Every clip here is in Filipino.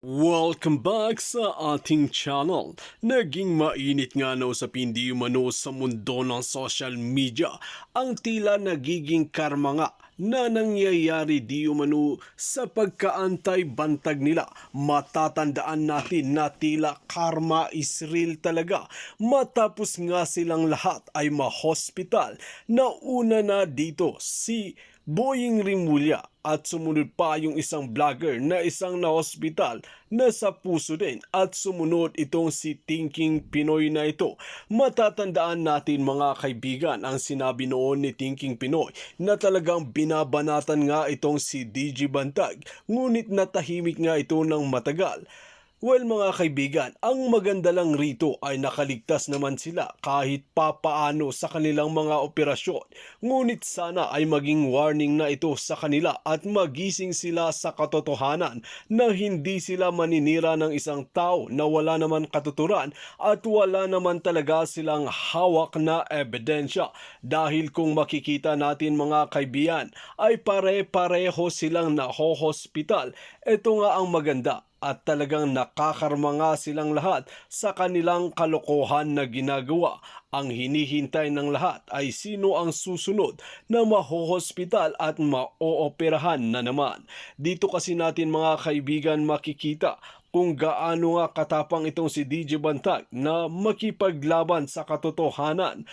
Welcome back sa ating channel. Naging mainit nga na usapin di umano sa mundo ng social media ang tila nagiging karma nga na nangyayari di umano sa pagkaantay-bantag nila. Matatandaan natin na tila karma is real talaga matapos nga silang lahat ay ma-hospital. Nauna na dito si Boying Rimulya at sumunod pa yung isang vlogger na isang na-hospital na sa puso din at sumunod itong si Thinking Pinoy na ito. Matatandaan natin mga kaibigan ang sinabi noon ni Thinking Pinoy na talagang binabanatan nga itong si DJ Bantag ngunit natahimik nga ito ng matagal. Well mga kaibigan, ang maganda lang rito ay nakaligtas naman sila kahit papaano sa kanilang mga operasyon. Ngunit sana ay maging warning na ito sa kanila at magising sila sa katotohanan na hindi sila maninira ng isang tao na wala naman katuturan at wala naman talaga silang hawak na ebidensya. Dahil kung makikita natin mga kaibigan ay pare-pareho silang naho-hospital. Ito nga ang maganda at talagang nakakarma nga silang lahat sa kanilang kalokohan na ginagawa. Ang hinihintay ng lahat ay sino ang susunod na mahohospital at maooperahan na naman. Dito kasi natin mga kaibigan makikita kung gaano nga katapang itong si DJ Bantag na makipaglaban sa katotohanan.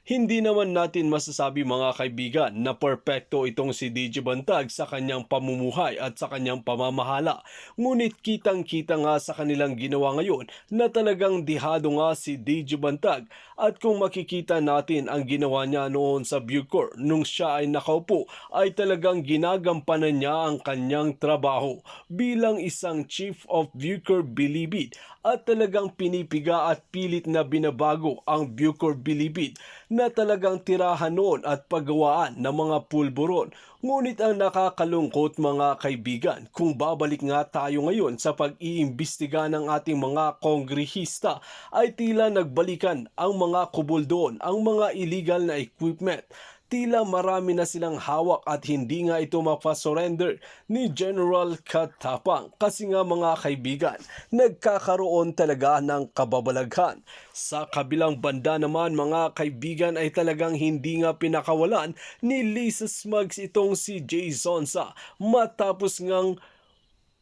Hindi naman natin masasabi mga kaibigan na perpekto itong si DJ Bantag sa kanyang pamumuhay at sa kanyang pamamahala. Ngunit kitang-kita nga sa kanilang ginawa ngayon na talagang dihado nga si DJ Bantag at kung makikita natin ang ginawa niya noon sa Bucor nung siya ay nakaupo ay talagang ginagampanan niya ang kanyang trabaho bilang isang Chief of Bucor Bilibid at talagang pinipiga at pilit na binabago ang Bucor Bilibid na talagang tirahan noon at paggawaan ng mga pulburon. Ngunit ang nakakalungkot mga kaibigan, kung babalik nga tayo ngayon sa pag-iimbestiga ng ating mga kongrehista, ay tila nagbalikan ang mga kubol doon, ang mga illegal na equipment. Tila marami na silang hawak at hindi nga ito mapasurrender ni General Katapang kasi nga mga kaibigan, nagkakaroon talaga ng kababalaghan. Sa kabilang banda naman mga kaibigan ay talagang hindi nga pinakawalan ni Lisa Smugs itong si Jay Zonsa matapos ngang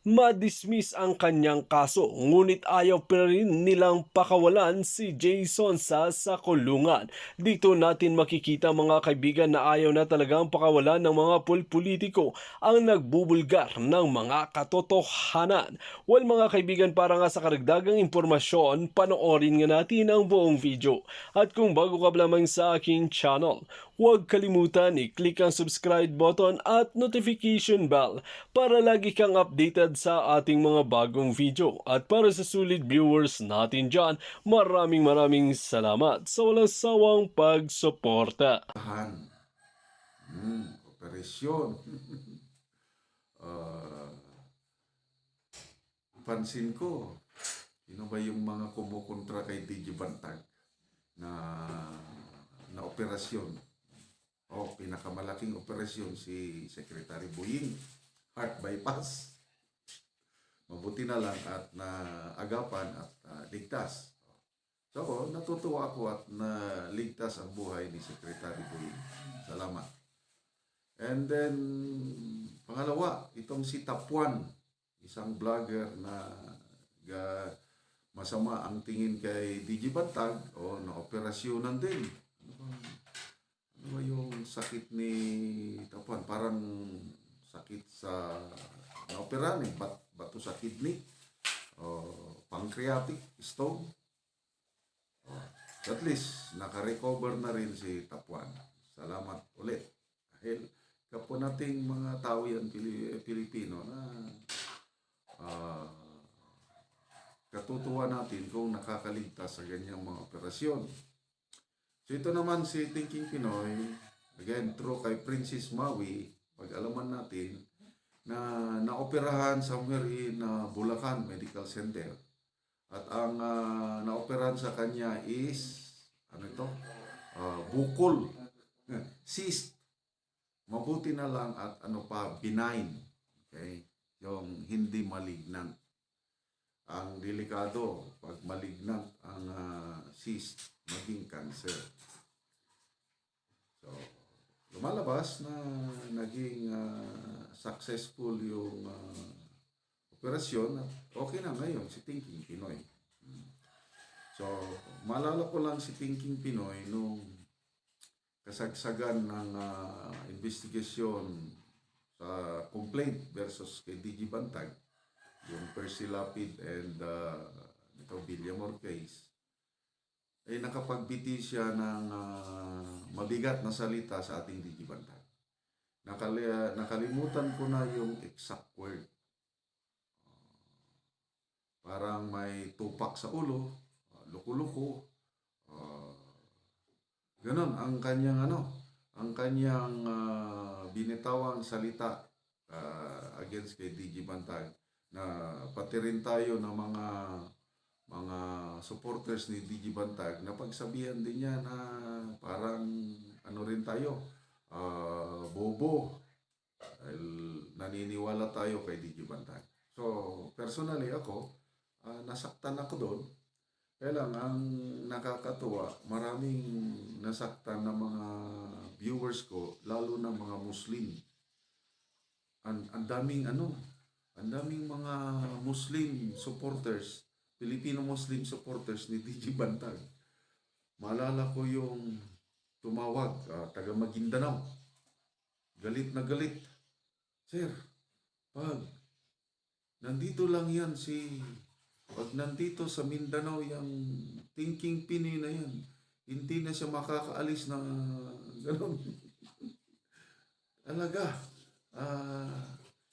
madismiss ang kanyang kaso, ngunit ayaw pa rin nilang pakawalan si Jason sa kulungan. Dito natin makikita mga kaibigan na ayaw na talagang pakawalan ng mga politiko ang nagbubulgar ng mga katotohanan. Well mga kaibigan, para nga sa karagdagang impormasyon, panoorin nga natin ang buong video. At kung bago ka pa lamang sa aking channel, huwag kalimutan i-click ang subscribe button at notification bell para lagi kang updated sa ating mga bagong video. At para sa sulit viewers natin dyan, maraming salamat sa walang sawang pagsuporta. Operasyon. Ah, Pansin ko, sino ba yung mga kumukontra kay DJ Bantag na na operasyon? Pinakamalaking operasyon si Secretary Boying, heart bypass. Mabuti na lang at naagapan at ligtas. So, natutuwa ako at naligtas ang buhay ni Secretary Boying. Salamat. And then, pangalawa, itong si Tapuan, isang vlogger na masama ang tingin kay DJ Bantag o na-operasyonan din. Ano ba yung sakit ni Tapuan? Parang sakit sa na-operan bato sa kidney o pancreatic stone. At least, naka-recover na rin si Tapuan. Salamat ulit. Dahil kapwa nating mga tao yan, Pilipino na katutuwa natin kung nakakaligtas sa ganyang mga operasyon. So ito naman si Thinking Pinoy, again, true kay Princess Maui, pag-alaman natin na naoperahan somewhere in Bulacan Medical Center. At ang naoperahan sa kanya is, bukol, cyst. Mabuti na lang at benign. Okay? Yung hindi malignant. ang delikado pag malignant ang cyst, maging cancer. So, lumalabas na naging successful yung operasyon at okay na ngayon si Thinking Pinoy. So, maalala ko lang si Thinking Pinoy nung kasagsagan ng investigasyon sa complaint versus kay DG Bantag, yung Percy Lapid and ito Villamor case, ay nakapagbiti siya ng mabigat na salita sa ating DG Bantag. Nakalimutan ko na yung exact word. Parang may tupak sa ulo, luko-luko, ganon ang kanyang binitawang salita against kay DG Bantag, na pati rin tayo ng mga supporters ni DG Bantag na pagsabihan din niya na parang rin tayo, bobo, dahil naniniwala tayo kay DG Bantag. So personally ako, nasaktan ako doon. Kaya lang, ang nakakatuwa, maraming nasaktan na mga viewers ko, lalo na mga Muslim. Ang daming mga Muslim supporters, Filipino Muslim supporters ni DG Bantag. Maalala ko yung tumawag, taga Maguindanao. Galit na galit. Sir, pag nandito sa Mindanao yung Thinking Pinoy na yan, hindi na siya makakaalis na gano'n. Talaga,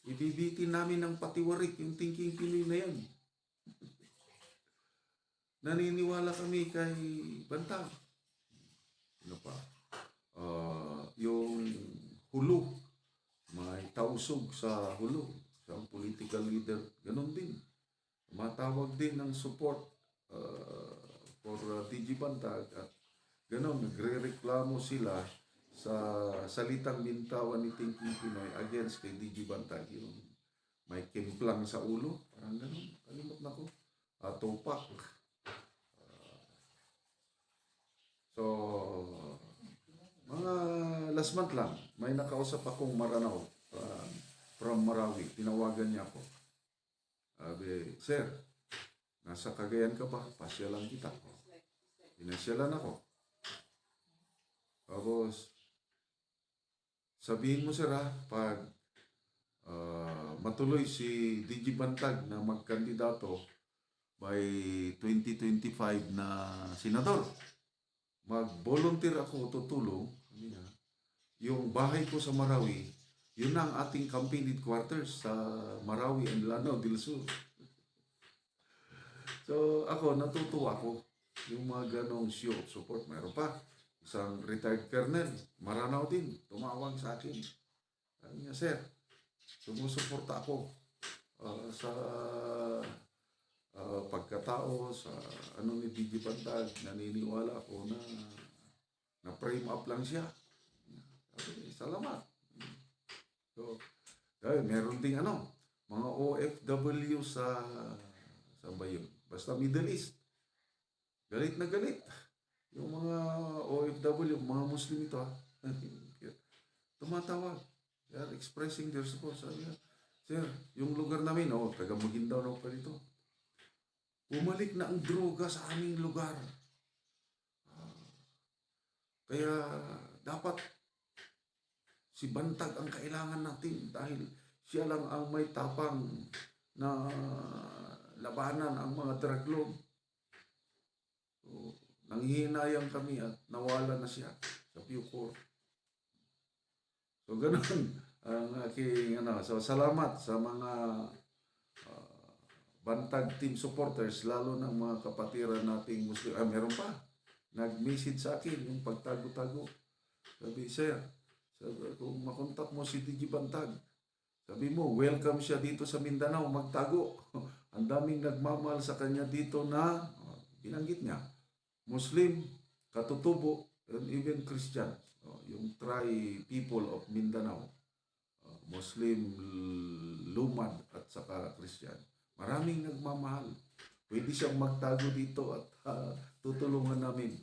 ibibitin namin ng patiwarik yung Thinking Pinoy na yan. Naniniwala kami kay Bantag. Ano pa? Yung Hulo, may tausog sa Hulo, siyang political leader, gano'n din. Matawag din ng support for DG Bantag at gano'n, nagre-reklamo sila sa salitang bintawan ni Thinking Pinoy against kay DG Bantag. Yung may kimplang sa ulo, parang gano'n, kalimot na ko. Tupak. So, mga last month lang, may nakausap akong Maranao from Marawi. Tinawagan niya ako. Sabi, sir, nasa Cagayan ka ba? Pasyalan kita. Pinasyalan ako. Tapos, sabihin mo sir pag matuloy si DG Bantag na magkandidato by 2025 na senador, mag-volunteer ako tutulong. Yung bahay ko sa Marawi, yun na ang ating campaign headquarters sa Marawi and Lanao del Sur. So ako, natutuwa ako. Yung mga ganong show of support. Mayroon pa, isang retired colonel, Maranao din, tumawag sa akin. Sabi niya, sir, sumusuporta ako sa pagkatao, sa ni DG Bantag. Naniniwala ako na frame up lang siya. Sabi, salamat. So, meron ding mga OFW sa ba yun? Basta Middle East. Galit na galit. Yung mga OFW, mga Muslim ito, tumatawag. They are expressing their support. Sabi niya, sir, yung lugar namin, taga Maguindanao pa rito. Bumalik na ang droga sa aming lugar. Kaya dapat si Bantag ang kailangan natin dahil siya lang ang may tapang na labanan ang mga drug lord. So, nanghihinayang kami at nawala na siya sa Pucor. So, ganun ang aking So, salamat sa mga Bantag team supporters, lalo ng mga kapatiran nating Muslim. Meron pa. Nag-message sa akin yung pagtago-tago. Sabi, sir, kung makontak mo si DG Bantag, sabi mo, welcome siya dito sa Mindanao, magtago. Ang daming nagmamahal sa kanya dito na, binanggit niya, Muslim, Katutubo, and even Christian. Yung tri-people of Mindanao, Muslim, Lumad, at saka Christian. Maraming nagmamahal. pwede siyang magtago dito at tutulungan namin.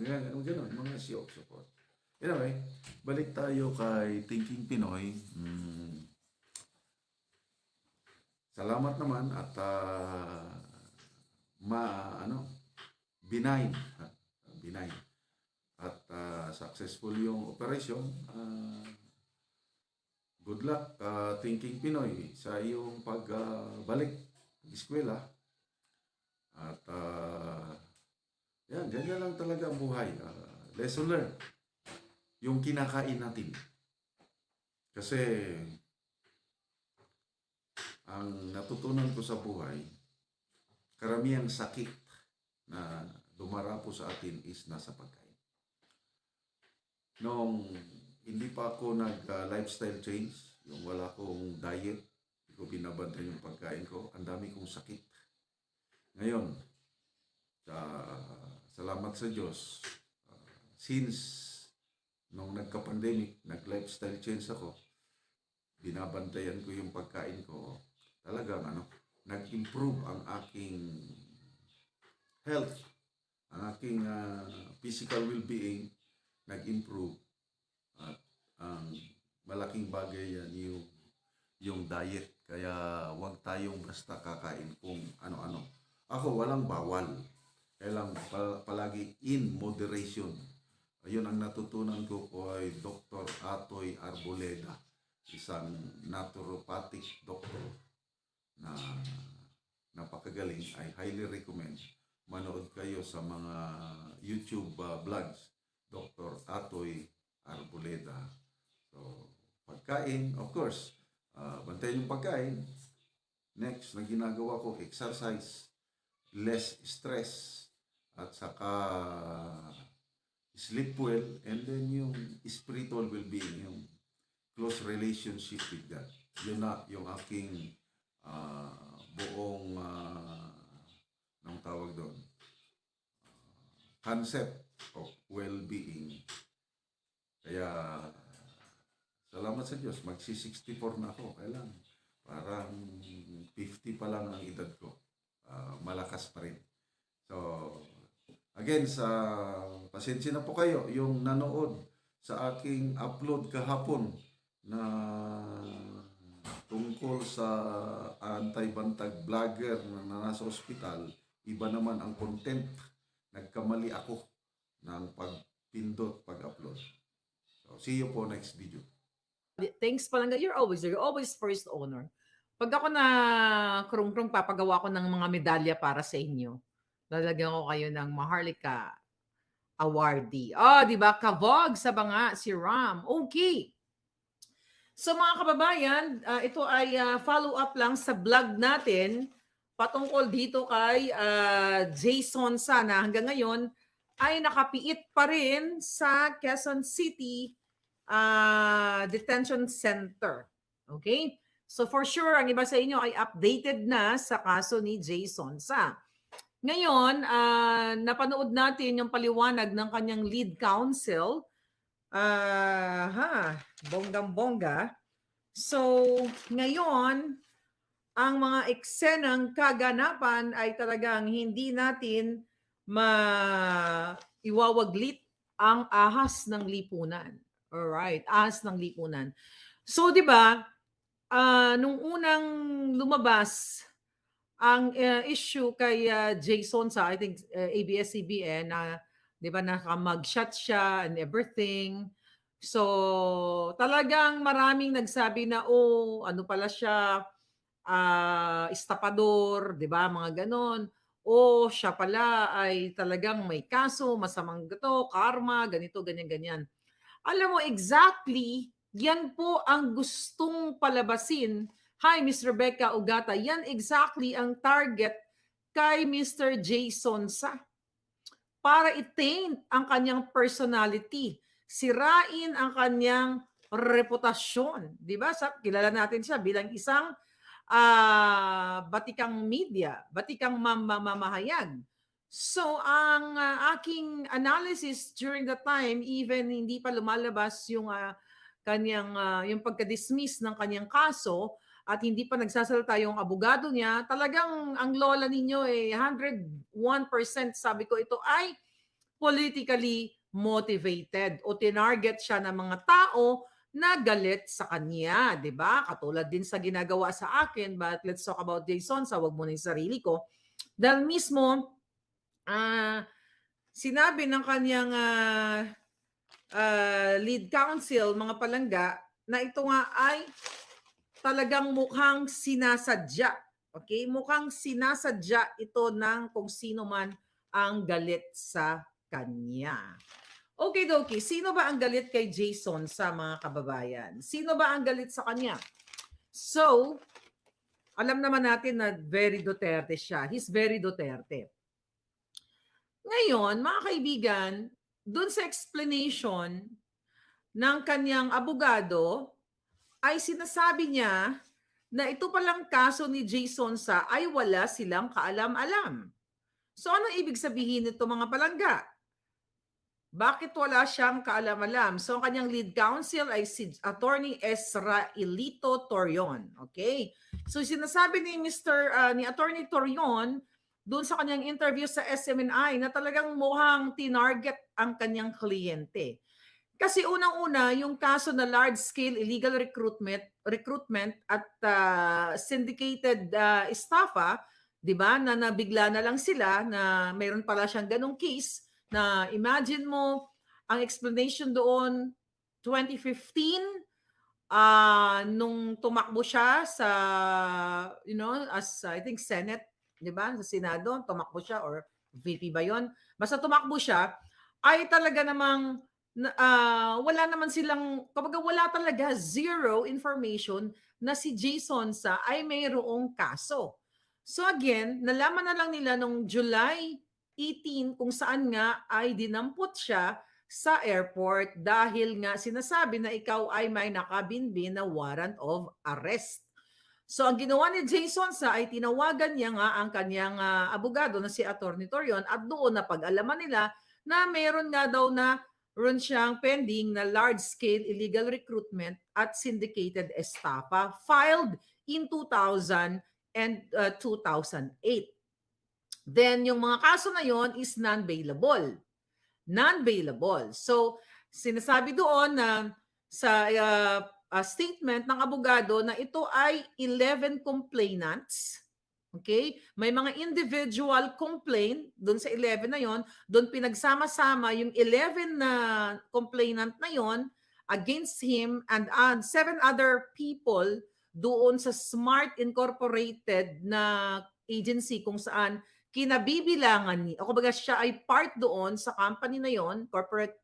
Ganun, mga show support. Anyway, balik tayo kay Thinking Pinoy. Salamat naman at benign. Benign. At successful yung operation. Good luck, Thinking Pinoy, sa iyong pagbalik eskwela. At yan, ganyan lang talaga ang buhay. Lesson learned. Yung kinakain natin. Kasi ang natutunan ko sa buhay, karamihang sakit na dumarapo sa atin is nasa pagkain. Nung hindi pa ako nag-lifestyle change, yung wala kong diet, hindi ko binabantay yung pagkain ko, ang dami kong sakit. Ngayon, salamat sa Diyos, since nung nagka-pandemic, nag-lifestyle change ako, binabantayan ko yung pagkain ko, talagang nag-improve ang aking health, ang aking physical well-being, nag-improve. At ang malaking bagay yan yung diet. Kaya huwag tayong basta kakain kung ano-ano. Ako, walang bawal. Kailang palagi in moderation. Ayun ang natutunan ko kay Dr. Atoy Arboleda, isang naturopathic doctor na napakagaling. I highly recommend. Manood kayo sa mga YouTube vlogs. Dr. Atoy Arboleda. So, pagkain, of course, bantayan yung pagkain. Next na ginagawa ko, exercise, less stress, at saka sleep well, and then yung spiritual well-being, yung close relationship with God. Yun na yung aking buong nang tawag doon, concept of well-being. Kaya salamat sa Diyos, magsi-64 na ako. Kailan? Parang 50 pa lang ang edad ko. Malakas pa rin. So, again, pasensya na po kayo yung nanood sa aking upload kahapon na tungkol sa anti-bantag vlogger na nasa ospital. Iba naman ang content. Nagkamali ako ng pagpindot, pag-upload. So, see you po next video. Thanks Palangga. You're always first owner. Pag ako na krung-krung, papagawa ko ng mga medalya para sa inyo. Lalagyan ko kayo ng Maharlika awardee. Oh, di ba? Kavog sa banga si Ram. Okay. So mga kababayan, ito ay follow-up lang sa vlog natin patungkol dito kay Jason Sana. Hanggang ngayon ay nakapiit pa rin sa Quezon City Detention Center. Okay? So for sure, ang iba sa inyo ay updated na sa kaso ni Jason Sa. Ngayon, napanood natin yung paliwanag ng kanyang lead counsel. Bonggang-bongga. So, ngayon, ang mga eksenang kaganapan ay talagang hindi natin iwawaglit ang ahas ng lipunan. Alright, ahas ng lipunan. So, di ba, nung unang lumabas ang issue kay Jason Sa, I think ABS-CBN, di ba, naka-mugshot siya and everything. So, talagang maraming nagsabi na, ano pala siya, estapador, di ba, mga ganon. Siya pala ay talagang may kaso, masamang gato, karma, ganito, ganyan-ganyan. Alam mo, exactly, yan po ang gustong palabasin. Hi, Miss Rebecca Ugata. Yan exactly ang target kay Mr. Jason Sa. Para i-taint ang kanyang personality. Sirain ang kanyang reputasyon. Di ba? Kilala natin siya bilang isang batikang media, batikang mamahayag. So, ang aking analysis during the time, even hindi pa lumalabas yung kanyang yung pagka-dismiss ng kanyang kaso, at hindi pa nagsasalita yung abogado niya, talagang ang lola ninyo 101% sabi ko ito ay politically motivated o tinarget siya ng mga tao na galit sa kanya, 'di ba? Katulad din sa ginagawa sa akin, but let's talk about Jason, sa wag muna yung sarili ko. Dahil mismo sinabi ng kanyang lead counsel, mga palangga, na ito nga ay talagang mukhang sinasadya. Okay? Mukhang sinasadya ito ng kung sino man ang galit sa kanya. Okay, Doki. Sino ba ang galit kay Jason sa mga kababayan? Sino ba ang galit sa kanya? So, alam naman natin na very Duterte siya. He's very Duterte. Ngayon, mga kaibigan, dun sa explanation ng kanyang abogado, ay sinasabi niya na ito palang kaso ni Jason sa ay wala silang kaalam-alam. So ano ibig sabihin nito, mga palangga? Bakit wala siyang kaalam-alam? So ang kanyang lead counsel ay si Attorney Israelito Torion. Okay? So sinasabi ni ni Attorney Torion doon sa kanyang interview sa SMNI na talagang mukhang tinarget ang kanyang kliyente. Kasi unang-una, yung kaso na large-scale illegal recruitment at syndicated estafa, 'di ba? Na nabigla na lang sila na mayroon pala siyang ganung case na imagine mo ang explanation doon 2015 nung tumakbo siya sa as I think Senate, 'di ba? Sa Senado, tumakbo siya or VP ba 'yon? Basta tumakbo siya ay talaga namang wala naman silang, kapag wala talaga, zero information na si Jason sa ay mayroong kaso. So again, nalaman na lang nila nung July 18 kung saan nga ay dinampot siya sa airport dahil nga sinasabi na ikaw ay may nakabinbin na warrant of arrest. So ang ginawa ni Jason sa ay tinawagan niya nga ang kanyang abogado na si Attorney Torion at doon na pag-alaman nila na mayroon nga daw na ron siyang pending na large-scale illegal recruitment at syndicated estafa filed in 2000 and 2008. Then yung mga kaso na yon is non-bailable. Non-bailable. So sinasabi doon na sa statement ng abogado na ito ay 11 complainants. Okay? May mga individual complaint doon sa 11 na yon, doon pinagsama-sama yung 11 na complainant na yon against him and 7 other people doon sa Smart Incorporated na agency kung saan kinabibilangan ni, o kumbaga siya ay part doon sa company na yon, corporate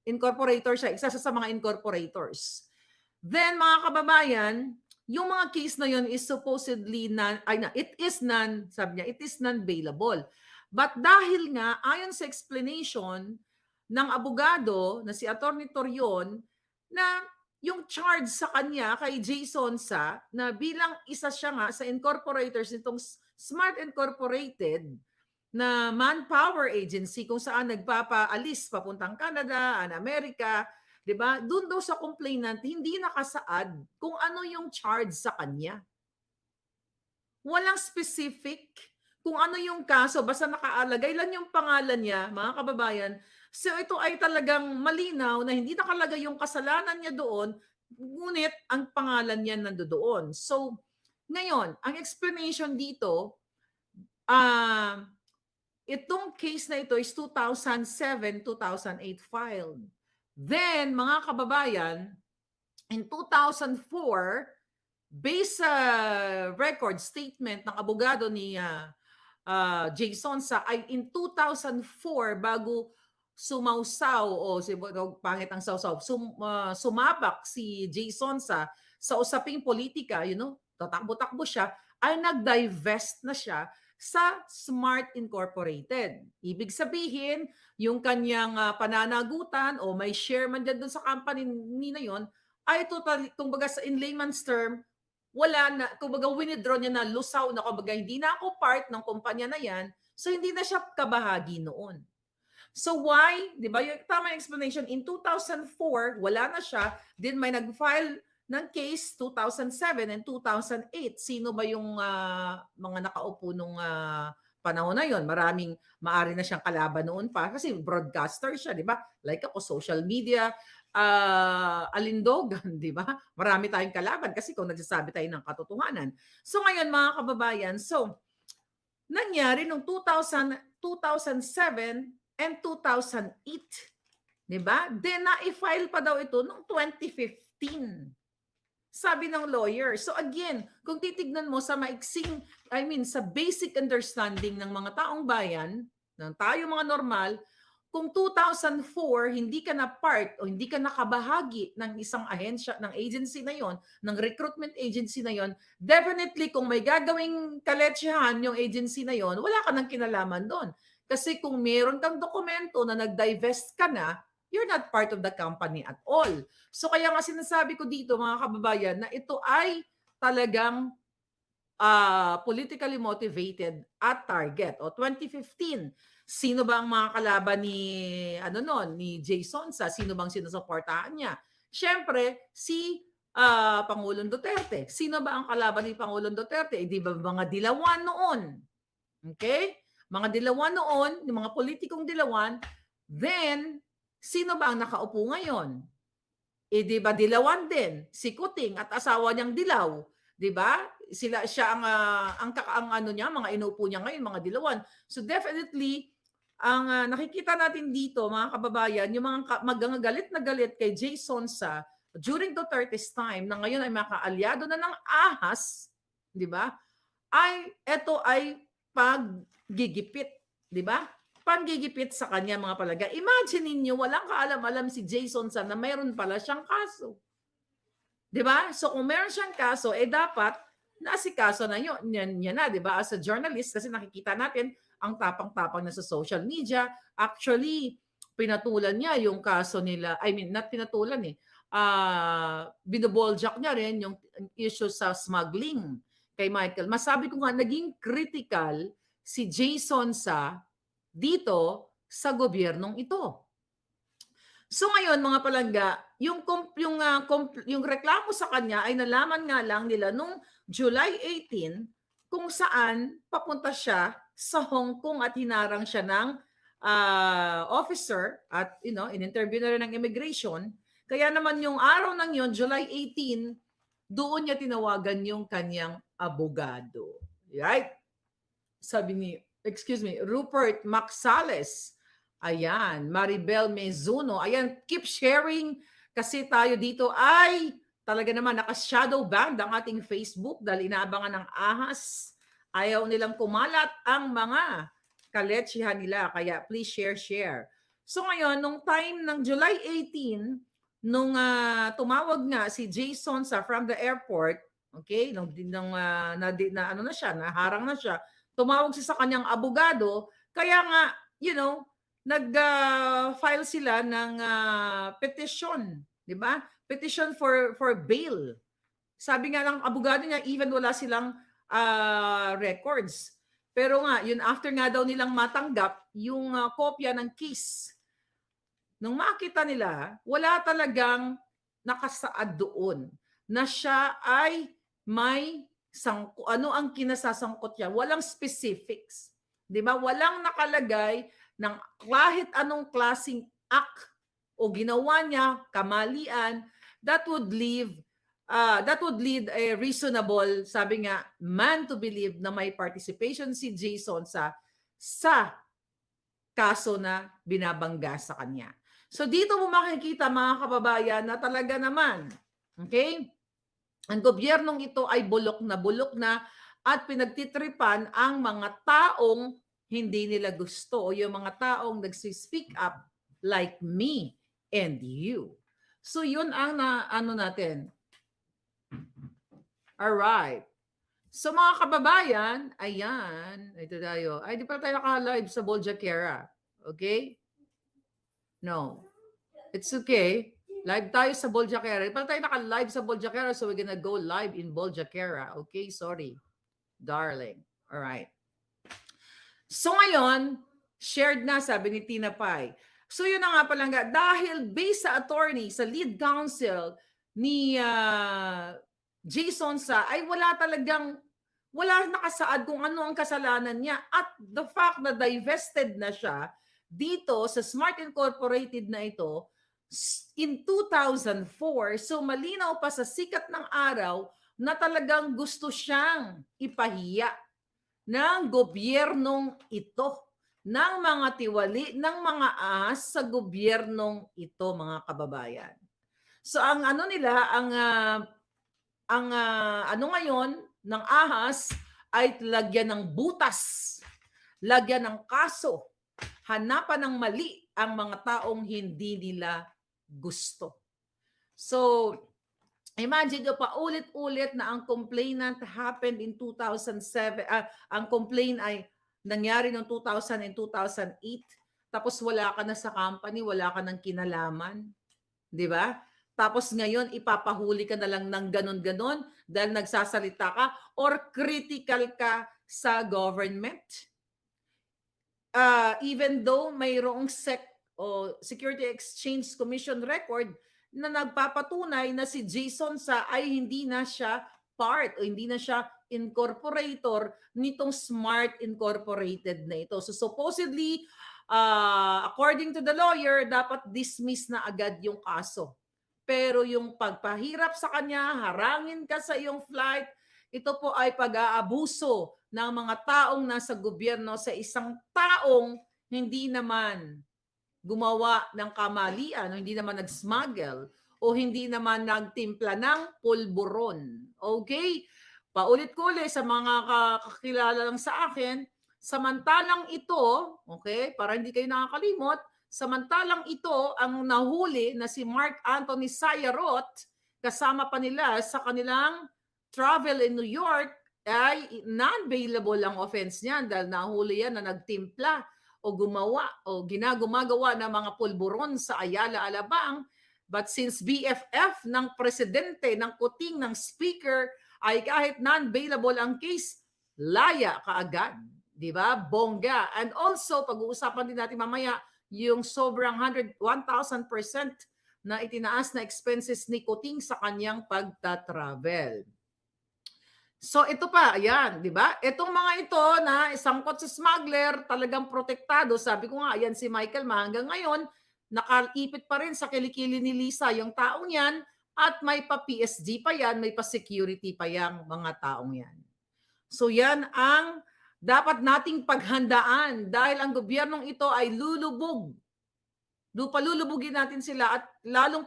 incorporator siya, isa sa mga incorporators. Then mga kababayan, yung mga case na yon is supposedly it is non-bailable. But dahil nga, ayon sa explanation ng abogado na si Attorney Torion, na yung charge sa kanya kay Jason sa, na bilang isa siya nga sa incorporators nitong Smart Incorporated na manpower agency kung saan nagpapaalis papuntang Canada, Amerika, 'di ba? Doon daw sa complainant hindi nakasaad kung ano yung charge sa kanya. Walang specific kung ano yung kaso, basta nakaalagay lang yung pangalan niya, mga kababayan. So ito ay talagang malinaw na hindi nakalagay yung kasalanan niya doon, ngunit ang pangalan niya nandoon. So ngayon, ang explanation dito, itong case na ito is 2007-2008 filed. Then, mga kababayan, in 2004, based sa record statement ng abogado ni Jason sa, ay in 2004, bago sumausaw, pangit ang sausaw, sumapak si Jason sa usaping politika, tatakbo-takbo siya, ay nag-divest na siya sa Smart Incorporated. Ibig sabihin, yung kanyang pananagutan o may share man dyan dun sa company na yon ay totally, kumbaga in layman's term, wala na, kumbaga withdraw niya na, lusaw na, kumbaga hindi na ako part ng kumpanya na yan, so hindi na siya kabahagi noon. So why, di ba, yung tamang explanation, in 2004, wala na siya, then may nag-file ng case 2007 and 2008. Sino ba yung mga nakaupo nung panahon na yon? Maraming maari na siyang kalaban noon pa kasi broadcaster siya, di ba? Like ako, social media, alindogan, di ba? Marami tayong kalaban kasi kung nagsasabi tayo ng katotohanan. So ngayon mga kababayan, so nangyari nung 2007 and 2008. Di ba? Then na-file pa daw ito noong 2015. Sabi ng lawyer. So again, kung titignan mo sa sa basic understanding ng mga taong bayan, ng tayo mga normal, kung 2004 hindi ka na part o hindi ka nakabahagi ng isang ahensya, ng agency na yon, ng recruitment agency na yon, definitely kung may gagawing kaletsyahan yung agency na yon, wala ka nang kinalaman doon. Kasi kung meron kang dokumento na nag-divest ka na, you're not part of the company at all. So kaya nga sinasabi ko dito mga kababayan na ito ay talagang politically motivated at target. O 2015, sino ba ang mga kalaban ni Jason Sa? Sino bang sinusuportahan niya? Siyempre, si Pangulong Duterte. Sino ba ang kalaban ni Pangulong Duterte? Di ba mga dilawan noon? Okay? Mga dilawan noon, yung mga politikong dilawan, then sino ba ang nakaupo ngayon? Di ba dilawan din? Si Kuting at asawa niyang dilaw. Di ba? Siya ang ano niya, mga inuupo niya ngayon, mga dilawan. So definitely, ang nakikita natin dito, mga kababayan, yung mga galit na galit kay Jason Sa during Duterte's time, na ngayon ay makaalyado na ng ahas, di ba? Ito ay paggigipit, di ba? Panggigipit sa kanya mga palaga. Imagine niyo walang kaalam-alam si Jason Sa na mayroon pala siyang kaso. 'Di ba? So kung meron siyang kaso, dapat naasikaso na niya na, 'di ba? As a journalist, kasi nakikita natin ang tapang-tapang na sa social media. Actually, pinatulan niya yung kaso nila. I mean, not pinatulan binoboljak niya rin yung issue sa smuggling kay Michael. Masabi ko nga, naging critical si Jason Sa dito sa gobyernong ito. So ngayon mga palangga, yung reklamo sa kanya ay nalaman nga lang nila nung July 18 kung saan papunta siya sa Hong Kong at hinarang siya ng officer at in-interview na rin ng immigration. Kaya naman yung araw ng yon, July 18, doon niya tinawagan yung kanyang abogado. Right? Sabi ni Rupert Maxales. Ayan, Maribel Mezuno. Ayan, keep sharing kasi tayo dito ay talaga naman naka-shadow banned ang ating Facebook dahil inaabangan ng ahas. Ayaw nilang kumalat ang mga kaletsyahan nila. Kaya please share. So ngayon, nung time ng July 18, nung tumawag nga si Jason Sa from the airport, okay, naharang na siya, tumawag siya sa kanyang abogado, kaya nga, nag-file sila ng petition, di ba? Petition for bail. Sabi nga ng abogado niya, even wala silang records. Pero nga, yun after nga daw nilang matanggap yung kopya ng case. Nung makita nila, wala talagang nakasaad doon na siya ay may ano ang kinasasangkot niya. Walang specifics. Di ba? Walang nakalagay ng kahit anong klaseng act o ginawa niya, kamalian, that would lead a reasonable, sabi nga, man to believe na may participation si Jason sa kaso na binabangga sa kanya. So dito mo makikita mga kababayan na talaga naman, okay? Ang gobyernong ito ay bulok na at pinagtitripan ang mga taong hindi nila gusto o yung mga taong nagsi-speak up like me and you. So yun ang natin. Alright. So mga kababayan, ayan, ito tayo. Ay, di pa tayo naka-live sa Boljakera. Okay? No. It's okay. Live tayo sa Boljakera. Di pa tayo naka-live sa Boljakera, so we're gonna go live in Boljakera. Okay? Sorry. Darling. Alright. So ngayon, shared na, sabi ni Tina Pai. So yun na nga palangga, dahil based sa attorney, sa lead counsel ni Jason Sa ay wala nakasaad kung ano ang kasalanan niya, at the fact na divested na siya dito sa Smart Incorporated na ito in 2004, so malinaw pa sa sikat ng araw na talagang gusto siyang ipahiya ng gobyernong ito, ng mga tiwali, ng mga ahas sa gobyernong ito, mga kababayan. So ang ano nila, ano ngayon ng ahas ay lagyan ng butas, lagyan ng kaso, hanapan ng mali ang mga taong hindi nila gusto. So, imagine nyo, paulit-ulit na ang complainant happened in 2007. Ang complaint ay nangyari noong 2000 and 2008. Tapos wala ka na sa company, wala ka ng kinalaman. Di ba? Tapos ngayon, ipapahuli ka na lang ng ganon-ganon dahil nagsasalita ka or critical ka sa government. Even though mayroong SEC o Security Exchange Commission record na nagpapatunay na si Jason Sa ay hindi na siya part o hindi na siya incorporator nitong Smart Incorporated na ito. So supposedly, according to the lawyer, dapat dismiss na agad yung kaso. Pero yung pagpahirap sa kanya, harangin ka sa iyong flight, ito po ay pag-aabuso ng mga taong nasa gobyerno sa isang taong hindi naman gumawa ng kamalian o hindi naman nag-smuggle o hindi naman nagtimpla ng pulburon. Okay? Paulit-ulit sa mga kakilala lang sa akin, samantalang ito, okay, para hindi kayo nakakalimot, samantalang ito ang nahuli na si Mark Anthony Sayarot, kasama pa nila sa kanilang travel in New York, ay non-bailable ang offense niyan dahil nahuli yan na nagtimpla o gumawa o gumagawa ng mga pulburon sa Ayala, Alabang. But since BFF ng presidente, ng kuting, ng speaker, ay kahit non-bailable ang case, laya kaagad. Di ba? Bongga. And also, pag-uusapan din natin mamaya, yung sobrang 1,000% na itinaas na expenses ni Kuting sa kanyang pagta-travel. So ito pa, ayan, di ba? Itong mga ito na sangkot sa smuggler, talagang protektado. Sabi ko nga, ayan si Michael Ma, hanggang ngayon, nakaipit pa rin sa kilikili ni Lisa yung taong yan, at may pa-PSG pa yan, may pa-security pa yang mga taong yan. So yan ang dapat nating paghandaan dahil ang gobyernong ito ay lulubog. Palulubugin natin sila at lalong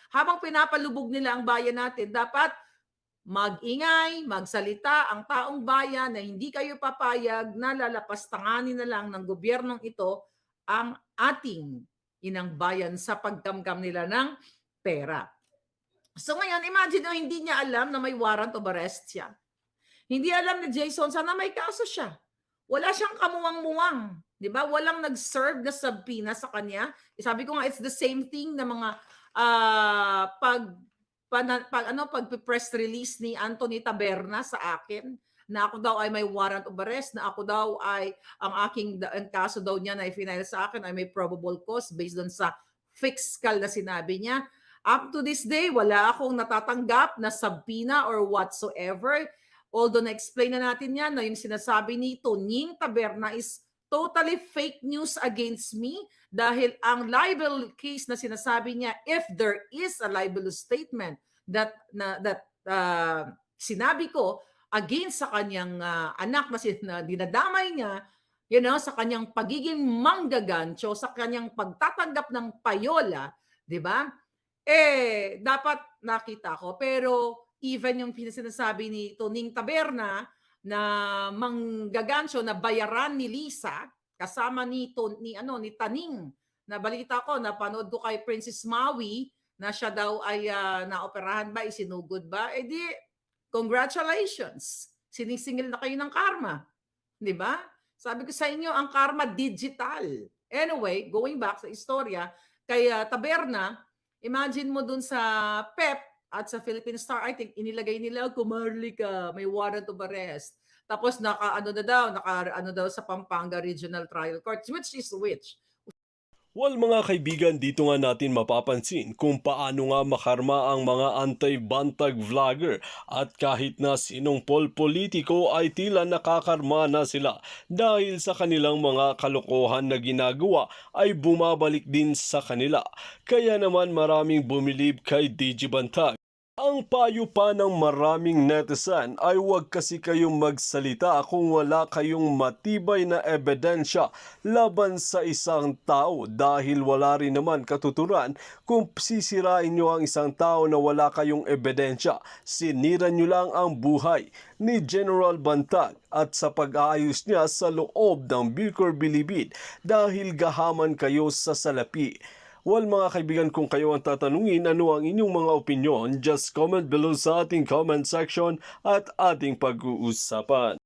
habang pinapalubog nila ang bayan natin, dapat mag-ingay, magsalita ang taong bayan na hindi kayo papayag na lalapastanganin na lang ng gobyernong ito ang ating inang bayan sa pagkamkam nila ng pera. So ngayon, imagine hindi niya alam na may warrant of arrest siya. Hindi alam ni Jason Sa na may kaso siya. Wala siyang kamuwang-muwang. Di ba? Walang nag-serve na subpoena sa kanya. Sabi ko nga, it's the same thing na mga pag-press release ni Anthony Taberna sa akin na ako daw ay may warrant of arrest, na ako daw ay ang kaso daw niya na i-final sa akin ay may probable cause based on sa fiscal na sinabi niya. Up to this day, wala akong natatanggap na subpoena or whatsoever. Although na-explain na natin yan na yung sinasabi ni Toning Taberna is totally fake news against me dahil ang libel case na sinasabi niya, if there is a libelous statement that sinabi ko against sa kanyang anak na dinadamay niya, sa kanyang pagiging manggagancho, sa kanyang pagtatanggap ng payola, di ba? Dapat nakita ko. Pero even yung sinasabi ni Toning Taberna na manggagancho na bayaran ni Lisa kasama ni Taning, na balita ko, napanood ko kay Princess Maui na siya daw ay naoperahan ba, isinugod ba? Di, congratulations. Sinisingil na kayo ng karma. Di ba? Sabi ko sa inyo, ang karma digital. Anyway, going back sa istorya, kay Taberna, imagine mo dun sa PEP, at sa Philippine Star, I think, inilagay nila, kumarli ka, may warrant of arrest. Tapos naka daw sa Pampanga Regional Trial Court, which is which? Well mga kaibigan, dito nga natin mapapansin kung paano nga makarma ang mga anti-bantag vlogger at kahit na sinong politiko ay tila nakakarma na sila dahil sa kanilang mga kalokohan na ginagawa ay bumabalik din sa kanila. Kaya naman maraming bumilib kay DJ Bantag. Ang payo pa ng maraming netizen ay huwag kasi kayong magsalita kung wala kayong matibay na ebidensya laban sa isang tao dahil wala rin naman katuturan kung sisirain nyo ang isang tao na wala kayong ebidensya. Sinira nyo lang ang buhay ni General Bantag at sa pag-aayos niya sa loob ng Bucor Bilibid dahil gahaman kayo sa salapi. Well mga kaibigan, kung kayo ang tatanungin ano ang inyong mga opinyon, just comment below sa ating comment section at ating pag-uusapan.